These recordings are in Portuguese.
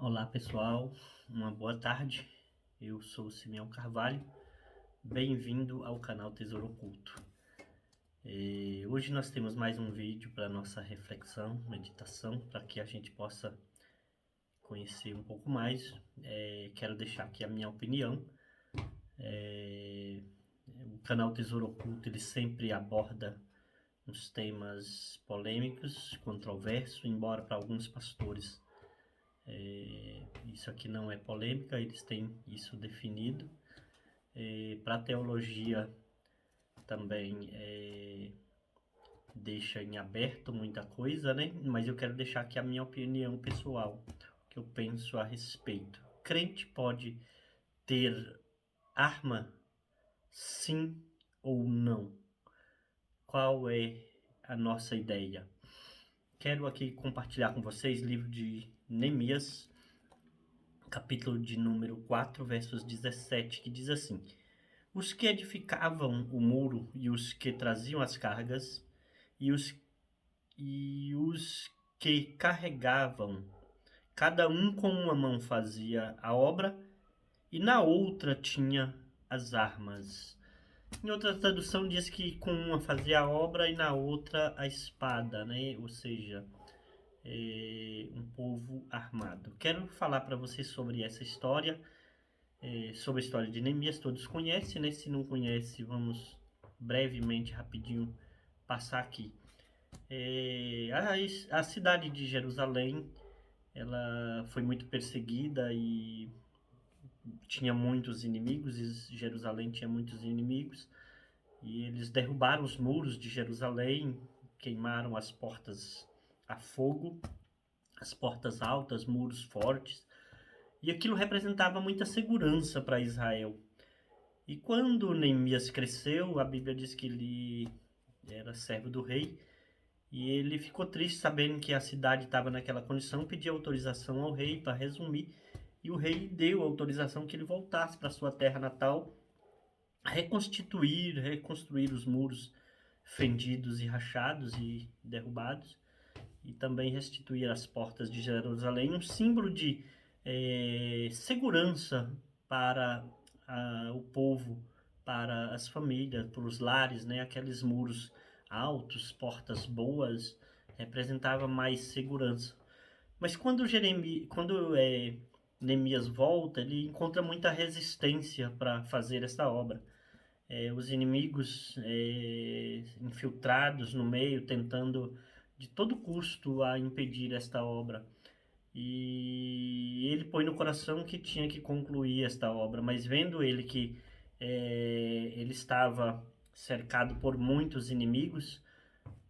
Olá pessoal, uma boa tarde. Eu sou o Simeão Carvalho, bem-vindo ao canal Tesouro Oculto. Hoje nós temos mais um vídeo para nossa reflexão, meditação, para que a gente possa conhecer um pouco mais. Quero deixar aqui a minha opinião. O canal Tesouro Oculto ele sempre aborda uns temas polêmicos, controversos, embora para alguns pastores isso aqui não é polêmica, eles têm isso definido. Para a teologia também deixa em aberto muita coisa, né? Mas eu quero deixar aqui a minha opinião pessoal, o que eu penso a respeito. Crente pode ter arma, sim ou não? Qual é a nossa ideia? Quero aqui compartilhar com vocês o livro de Neemias, capítulo de número 4, versos 17, que diz assim: Os que edificavam o muro e os que traziam as cargas e os que carregavam, cada um com uma mão fazia a obra e na outra tinha as armas. Em outra tradução diz que com uma fazia a obra e na outra a espada, né? Ou seja, um povo armado. Quero falar para vocês sobre essa história, sobre a história de Neemias. Todos conhecem, né? Se não conhece, vamos brevemente, rapidinho, passar aqui. A cidade de Jerusalém, ela foi muito perseguida e tinha muitos inimigos, e Jerusalém tinha muitos inimigos, e eles derrubaram os muros de Jerusalém, queimaram as portas a fogo, as portas altas, muros fortes, e aquilo representava muita segurança para Israel. E quando Neemias cresceu, a Bíblia diz que ele era servo do rei, e ele ficou triste sabendo que a cidade estava naquela condição, pediu autorização ao rei para resumir, e o rei deu autorização que ele voltasse para sua terra natal, reconstruir os muros fendidos e rachados e derrubados, e também restituir as portas de Jerusalém, um símbolo de segurança para o povo, para as famílias, para os lares, né? Aqueles muros altos, portas boas, representava mais segurança. Mas quando Neemias volta, ele encontra muita resistência para fazer essa obra. Os inimigos infiltrados no meio, tentando de todo custo a impedir esta obra. E ele põe no coração que tinha que concluir esta obra, mas vendo ele que ele estava cercado por muitos inimigos,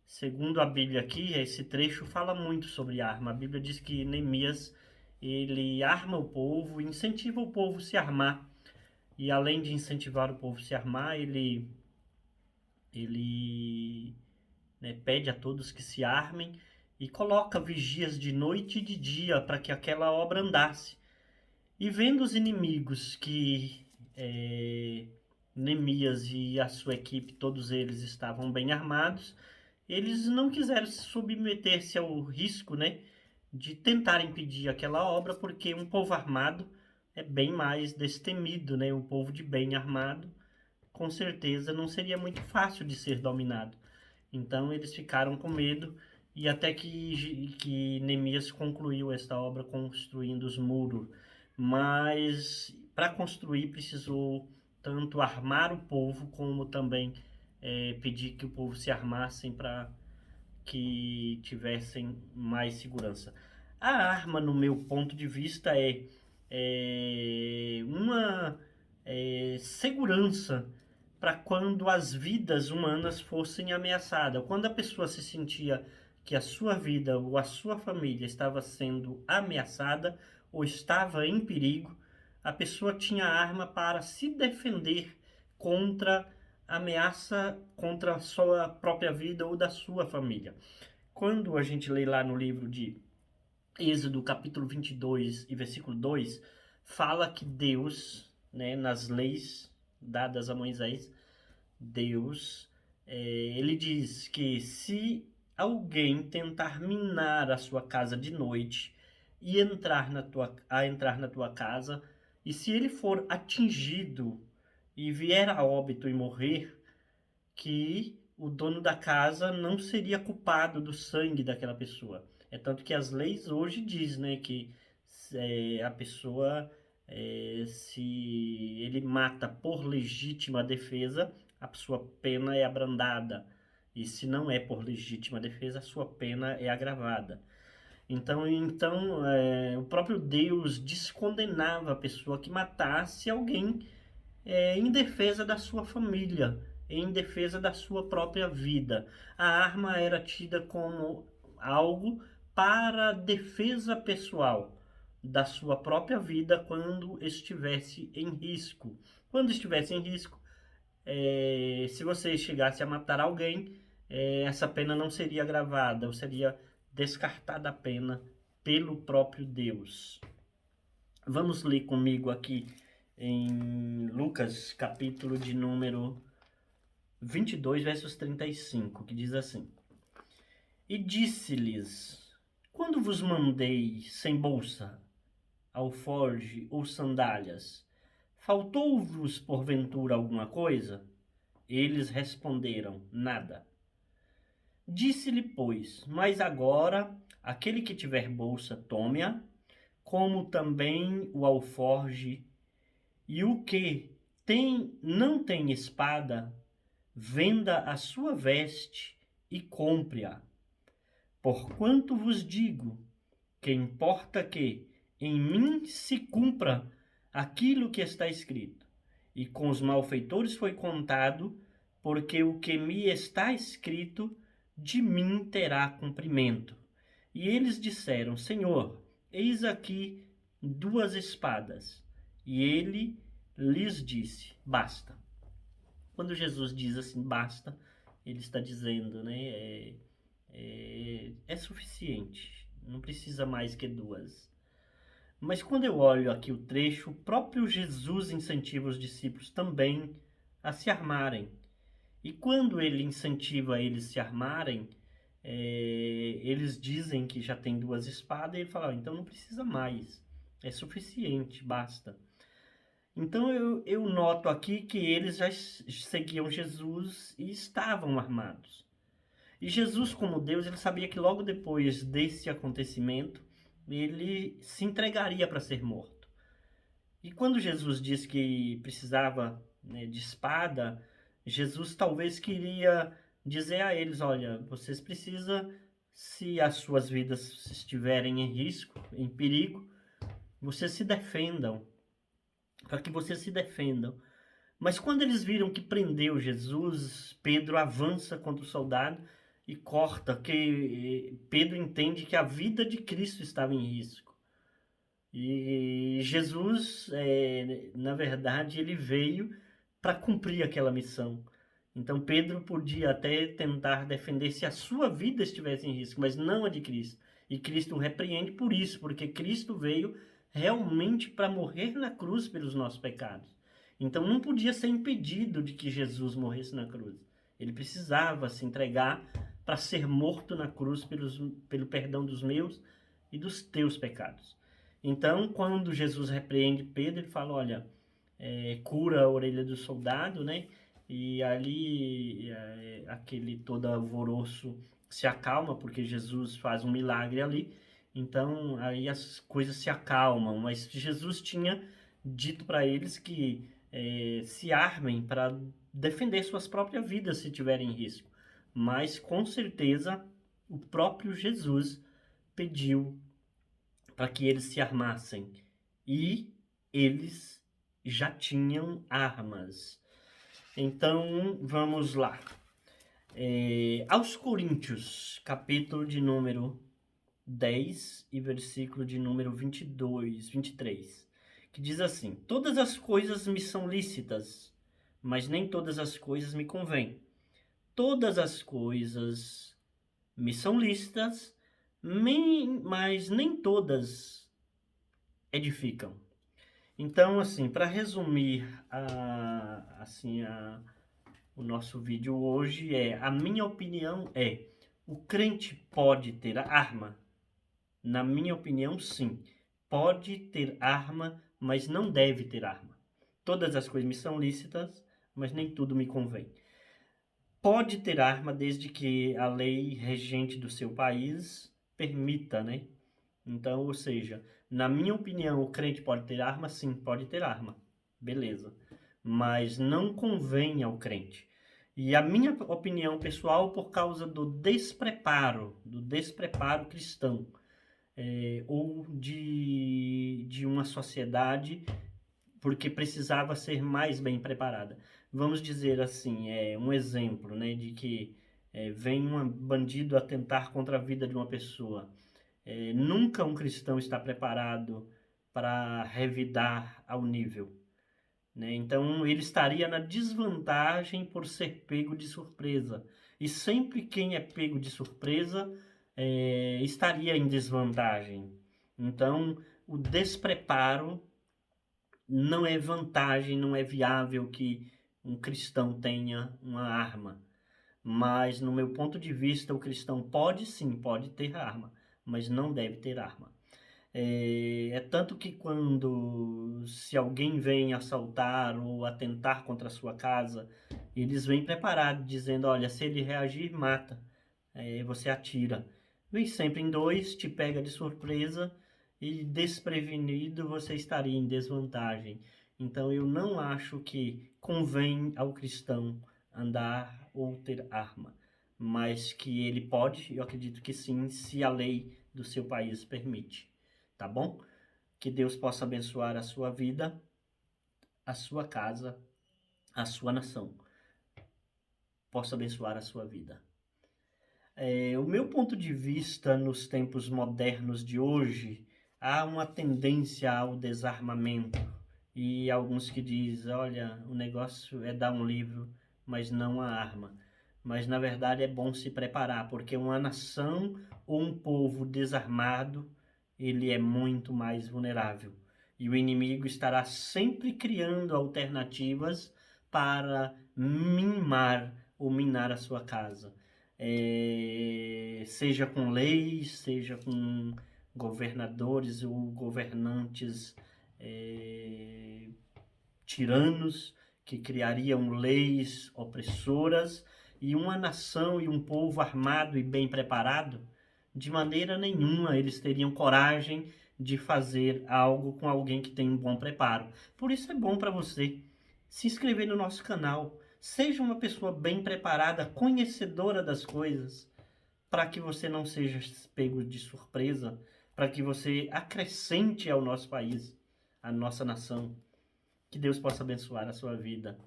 segundo a Bíblia aqui, esse trecho fala muito sobre arma. A Bíblia diz que Neemias ele arma o povo, incentiva o povo a se armar. E além de incentivar o povo a se armar, ele pede a todos que se armem e coloca vigias de noite e de dia para que aquela obra andasse. E vendo os inimigos que Neemias e a sua equipe, todos eles estavam bem armados, eles não quiseram submeter-se ao risco, né, de tentar impedir aquela obra, porque um povo armado é bem mais destemido, né? Um povo de bem armado, com certeza não seria muito fácil de ser dominado. Então eles ficaram com medo e até que Neemias concluiu esta obra construindo os muros. Mas para construir precisou tanto armar o povo como também pedir que o povo se armassem para que tivessem mais segurança. A arma, no meu ponto de vista, uma segurança para quando as vidas humanas fossem ameaçadas. Quando a pessoa se sentia que a sua vida ou a sua família estava sendo ameaçada ou estava em perigo, a pessoa tinha arma para se defender contra ameaça, contra a sua própria vida ou da sua família. Quando a gente lê lá no livro de Êxodo, capítulo 22 e versículo 2, fala que Deus, né, nas leis dadas a Moisés, Deus, ele diz que se alguém tentar minar a sua casa de noite, e entrar na tua casa, e se ele for atingido e vier a óbito e morrer, que o dono da casa não seria culpado do sangue daquela pessoa. É tanto que as leis hoje diz, né, que a pessoa, se ele mata por legítima defesa, a sua pena é abrandada. E se não é por legítima defesa, a sua pena é agravada. Então, o próprio Deus descondenava a pessoa que matasse alguém em defesa da sua família, em defesa da sua própria vida. A arma era tida como algo para defesa pessoal da sua própria vida quando estivesse em risco. Quando estivesse em risco, se você chegasse a matar alguém, essa pena não seria agravada, ou seria descartada a pena pelo próprio Deus. Vamos ler comigo aqui em Lucas, capítulo de número 22, versos 35, que diz assim: E disse-lhes: Quando vos mandei sem bolsa, alforge ou sandálias, faltou-vos porventura alguma coisa? Eles responderam: Nada. Disse-lhe, pois, mas agora aquele que tiver bolsa, tome-a, como também o alforge, e o que não tem espada, venda a sua veste e compre-a. Porquanto vos digo que importa que em mim se cumpra aquilo que está escrito. E com os malfeitores foi contado, porque o que me está escrito de mim terá cumprimento. E eles disseram: Senhor, eis aqui 2 espadas. E ele lhes disse: Basta. Quando Jesus diz assim, basta, ele está dizendo, né, é suficiente, não precisa mais que 2. Mas quando eu olho aqui o trecho, o próprio Jesus incentiva os discípulos também a se armarem. E quando ele incentiva eles a se armarem, eles dizem que já tem 2 espadas, e ele fala: então não precisa mais, é suficiente, basta. Então eu noto aqui que eles já seguiam Jesus e estavam armados. E Jesus, como Deus, ele sabia que logo depois desse acontecimento, ele se entregaria para ser morto. E quando Jesus disse que precisava, né, de espada, Jesus talvez queria dizer a eles: olha, vocês precisam, se as suas vidas estiverem em risco, em perigo, vocês se defendam, para que vocês se defendam. Mas quando eles viram que prendeu Jesus, Pedro avança contra o soldado e corta, que Pedro entende que a vida de Cristo estava em risco. E Jesus, na verdade, ele veio para cumprir aquela missão. Então Pedro podia até tentar defender se a sua vida estivesse em risco, mas não a de Cristo. E Cristo o repreende por isso, porque Cristo veio realmente para morrer na cruz pelos nossos pecados. Então não podia ser impedido de que Jesus morresse na cruz. Ele precisava se entregar para ser morto na cruz pelo perdão dos meus e dos teus pecados. Então, quando Jesus repreende Pedro, ele fala: olha, cura a orelha do soldado, né? E ali aquele todo alvoroço se acalma, porque Jesus faz um milagre ali. Então, aí as coisas se acalmam. Mas Jesus tinha dito para eles que se armem para defender suas próprias vidas se tiverem risco. Mas, com certeza, o próprio Jesus pediu para que eles se armassem. E eles já tinham armas. Então, vamos lá. Aos Coríntios, capítulo de número 10 e versículo de número 22, 23, que diz assim: Todas as coisas me são lícitas, mas nem todas as coisas me convêm. Todas as coisas me são lícitas, mas nem todas edificam. Então, assim, para resumir o nosso vídeo hoje, a minha opinião o crente pode ter arma? Na minha opinião, sim. Pode ter arma, mas não deve ter arma. Todas as coisas me são lícitas, mas nem tudo me convém. Pode ter arma desde que a lei regente do seu país permita, né? Então, ou seja, na minha opinião, o crente pode ter arma? Sim, pode ter arma. Beleza. Mas não convém ao crente. E a minha opinião pessoal, por causa do despreparo cristão, ou de uma sociedade, porque precisava ser mais bem preparada. Vamos dizer assim, um exemplo, né, de que vem um bandido atentar contra a vida de uma pessoa. Nunca um cristão está preparado para revidar ao nível, né? Então ele estaria na desvantagem por ser pego de surpresa. E sempre quem é pego de surpresa estaria em desvantagem. Então o despreparo não é vantagem, não é viável que um cristão tenha uma arma. Mas, no meu ponto de vista, o cristão pode sim, pode ter arma, mas não deve ter arma. É tanto que se alguém vem assaltar ou atentar contra a sua casa, eles vêm preparados, dizendo, olha, se ele reagir, mata. Você atira. Vem sempre em dois, te pega de surpresa e desprevenido você estaria em desvantagem. Então eu não acho que convém ao cristão andar ou ter arma, mas que ele pode, eu acredito que sim, se a lei do seu país permite. Tá bom? Que Deus possa abençoar a sua vida, a sua casa, a sua nação. Possa abençoar a sua vida. O meu ponto de vista nos tempos modernos de hoje, há uma tendência ao desarmamento. E alguns que dizem, olha, o negócio é dar um livro, mas não a arma. Mas na verdade é bom se preparar, porque uma nação ou um povo desarmado, ele é muito mais vulnerável. E o inimigo estará sempre criando alternativas para mimar ou minar a sua casa. Seja com leis, seja com governadores ou governantes tiranos que criariam leis opressoras, e uma nação e um povo armado e bem preparado, de maneira nenhuma eles teriam coragem de fazer algo com alguém que tem um bom preparo. Por isso é bom para você se inscrever no nosso canal. Seja uma pessoa bem preparada, conhecedora das coisas, para que você não seja pego de surpresa, para que você acrescente ao nosso país, à nossa nação. Que Deus possa abençoar a sua vida.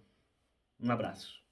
Um abraço.